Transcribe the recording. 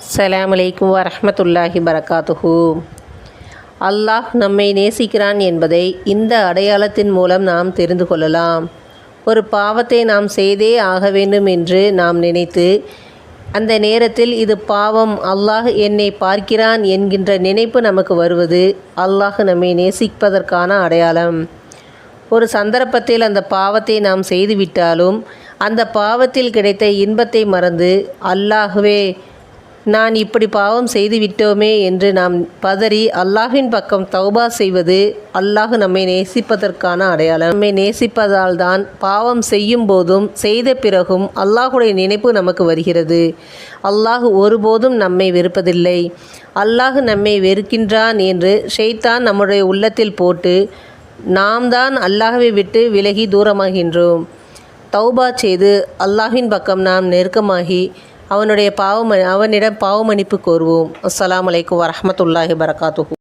அஸ்ஸலாமு அலைக்கும் வரஹ்மத்துல்லாஹி பரகாத்துஹு. அல்லாஹ் நம்மை நேசிக்கிறான் என்பதை இந்த அடையாளத்தின் மூலம் நாம் தெரிந்து கொள்ளலாம். ஒரு பாவத்தை நாம் செய்தே ஆக வேண்டும் என்று நாம் நினைத்து அந்த நேரத்தில் இது பாவம், அல்லாஹ் என்னை பார்க்கிறான் என்கின்ற நினைப்பு நமக்கு வருவது அல்லாஹ் நம்மை நேசிப்பதற்கான அடையாளம். ஒரு சந்தர்ப்பத்தில் அந்த பாவத்தை நாம் செய்துவிட்டாலும் அந்த பாவத்தில் கிடைத்த இன்பத்தை மறந்து அல்லாஹ்வே நான் இப்படி பாவம் செய்துவிட்டோமே என்று நாம் பதறி அல்லாஹ்வின் பக்கம் தௌபா செய்வது அல்லாஹ் நம்மை நேசிப்பதற்கான அடையாளம். நம்மை நேசிப்பதால் தான் பாவம் செய்யும் போதும் செய்த பிறகும் அல்லாஹுடைய நினைப்பு நமக்கு வருகிறது. அல்லாஹ் ஒருபோதும் நம்மை வெறுப்பதில்லை. அல்லாஹ் நம்மை வெறுக்கின்றான் என்று ஷைத்தான் நம்முடைய உள்ளத்தில் போட்டு நாம் தான் அல்லாஹ்வை விட்டு விலகி தூரமாகின்றோம். தௌபா செய்து அல்லாஹ்வின் பக்கம் நாம் நெருக்கமாகி அவனிடம் பாவ மன்னிப்பு கோருவோம். அஸ்ஸலாமு அலைக்கும் வரஹ்மத்துல்லாஹி பரகாத்துஹு.